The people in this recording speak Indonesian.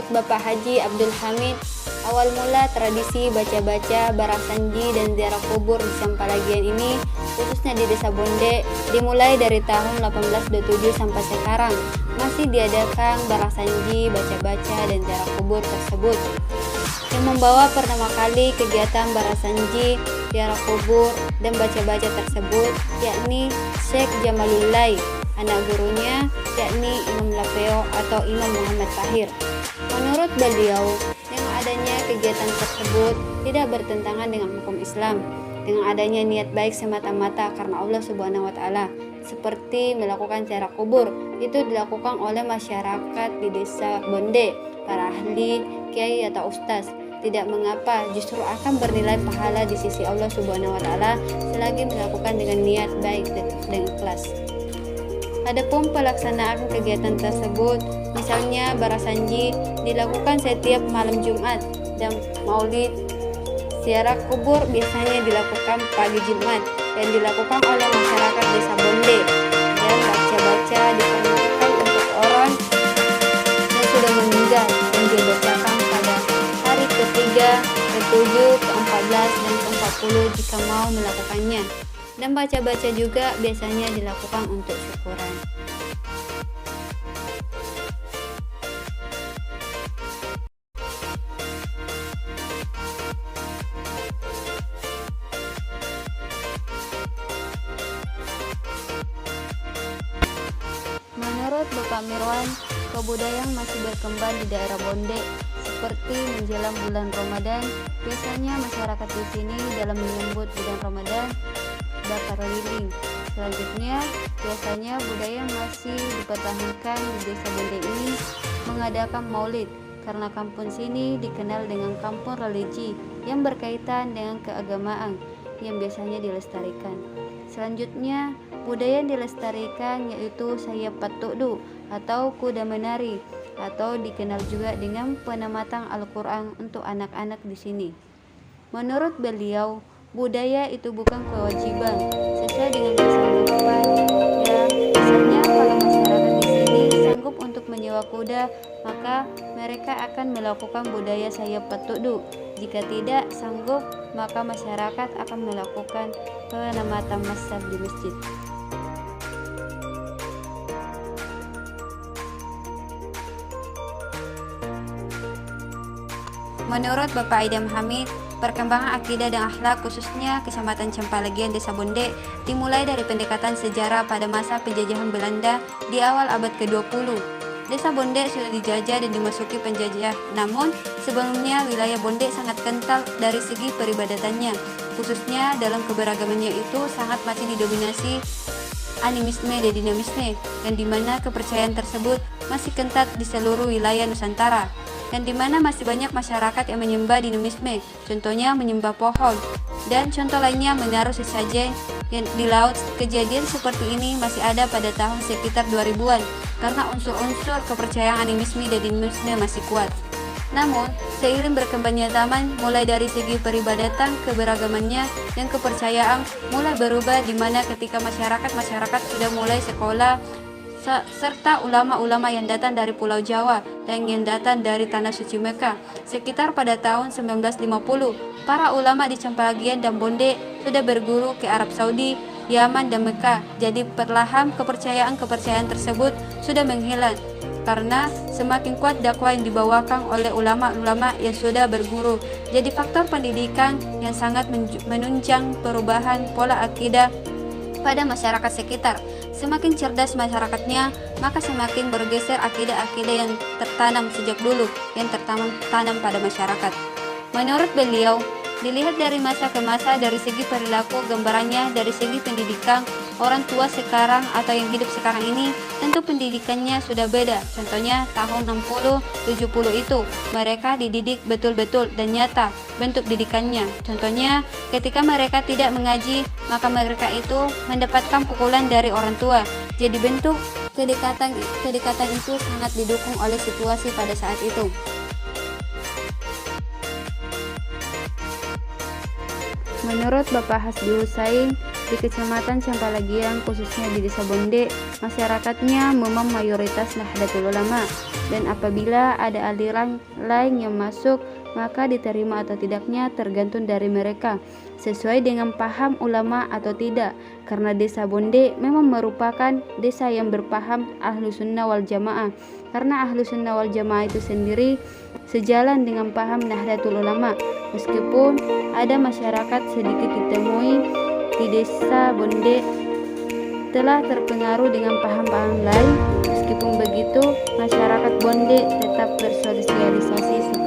Menurut Bapak Haji Abdul Hamid, awal mula tradisi baca-baca, barasanji, dan ziarah kubur di Sampalagian ini, khususnya di Desa Bonde, dimulai dari tahun 1827 sampai sekarang. Masih diadakan barasanji, baca-baca, dan ziarah kubur tersebut. Yang membawa pertama kali kegiatan barasanji, ziarah kubur, dan baca-baca tersebut yakni Syekh Jamalullai, anak gurunya yakni Imam Lapeo atau Imam Muhammad Tahir. Menurut beliau, dengan adanya kegiatan tersebut tidak bertentangan dengan hukum Islam, dengan adanya niat baik semata-mata karena Allah Subhanahu wa taala, seperti melakukan ziarah kubur itu dilakukan oleh masyarakat di Desa Bonde, para ahli, kiai atau ustaz. Tidak mengapa, justru akan bernilai pahala di sisi Allah Subhanahu wa taala selagi melakukan dengan niat baik dan ikhlas. Adapun pelaksanaan kegiatan tersebut, misalnya barasanji dilakukan setiap malam Jumat dan maulid ziarah kubur biasanya dilakukan pagi Jumat dan dilakukan oleh masyarakat Desa Bonde, dan baca-baca diperuntukkan untuk orang yang sudah meninggal dan dibacakan pada hari ketiga, ke-7, ke-14, dan ke-40 jika mau melakukannya. Dan baca-baca juga biasanya dilakukan untuk syukuran. Menurut Bapak Mirwan, kebudayaan masih berkembang di daerah Bonde. Seperti menjelang bulan Ramadan, biasanya masyarakat di sini dalam menyambut bulan Ramadan bakar lilin. Selanjutnya, biasanya budaya masih dipertahankan di Desa Bonde ini mengadakan maulid, karena kampung sini dikenal dengan kampung religi yang berkaitan dengan keagamaan yang biasanya dilestarikan. Selanjutnya, budaya yang dilestarikan yaitu sayap patukdu atau kuda menari, atau dikenal juga dengan penamatan Al-Quran untuk anak-anak di sini. Menurut beliau, budaya itu bukan kewajiban, sesuai dengan kesanggupan. Ya, misalnya kalau masyarakat di sini sanggup untuk menyewa kuda, maka mereka akan melakukan budaya sayap patukdu. Jika tidak sanggup, maka masyarakat akan melakukan penamatan masjid di masjid. Menurut Bapak Idam Hamid, perkembangan akidah dan akhlak khususnya Kecamatan Sampalagian Desa Bonde dimulai dari pendekatan sejarah pada masa penjajahan Belanda di awal abad ke-20. Desa Bonde sudah dijajah dan dimasuki penjajah, namun sebelumnya wilayah Bonde sangat kental dari segi peribadatannya, khususnya dalam keberagamannya itu sangat masih didominasi animisme dan dinamisme, dan di mana kepercayaan tersebut masih kental di seluruh wilayah Nusantara, dan di mana masih banyak masyarakat yang menyembah dinamisme, contohnya menyembah pohon, dan contoh lainnya menaruh sesajen yang di laut. Kejadian seperti ini masih ada pada tahun sekitar 2000-an, karena unsur-unsur kepercayaan animisme dan dinamisme masih kuat. Namun, seiring berkembangnya zaman, mulai dari segi peribadatan, keberagamannya, dan kepercayaan mulai berubah, di mana ketika masyarakat sudah mulai sekolah, serta ulama-ulama yang datang dari Pulau Jawa dan yang datang dari Tanah Suci Mekah. Sekitar pada tahun 1950, para ulama di Sampalagian dan Bonde sudah berguru ke Arab Saudi, Yaman, dan Mekah. Jadi perlahan kepercayaan tersebut sudah menghilang, karena semakin kuat dakwah yang dibawakan oleh ulama-ulama yang sudah berguru. Jadi faktor pendidikan yang sangat menunjang perubahan pola akidah pada masyarakat sekitar. Semakin cerdas masyarakatnya, maka semakin bergeser akidah-akidah yang tertanam sejak dulu, yang tertanam pada masyarakat. Menurut beliau, dilihat dari masa ke masa, dari segi perilaku, gambarannya dari segi pendidikan, orang tua sekarang atau yang hidup sekarang ini tentu pendidikannya sudah beda. Contohnya tahun 60-70 itu mereka dididik betul-betul dan nyata bentuk didikannya. Contohnya ketika mereka tidak mengaji, maka mereka itu mendapatkan pukulan dari orang tua. Jadi bentuk kedekatan itu sangat didukung oleh situasi pada saat itu. Menurut Bapak Hasbi Husain, Di Kecamatan Campalagian, khususnya di Desa Bonde, masyarakatnya memang mayoritas Nahdlatul Ulama, dan apabila ada aliran lain yang masuk, maka diterima atau tidaknya tergantung dari mereka, sesuai dengan paham ulama atau tidak. Karena Desa Bonde memang merupakan desa yang berpaham Ahlus Sunnah wal Jamaah, karena Ahlus Sunnah wal Jamaah itu sendiri sejalan dengan paham Nahdlatul Ulama. Meskipun ada masyarakat sedikit ditemui di Desa Bonde telah terpengaruh dengan paham-paham lain, meskipun begitu masyarakat Bonde tetap bersosialisasi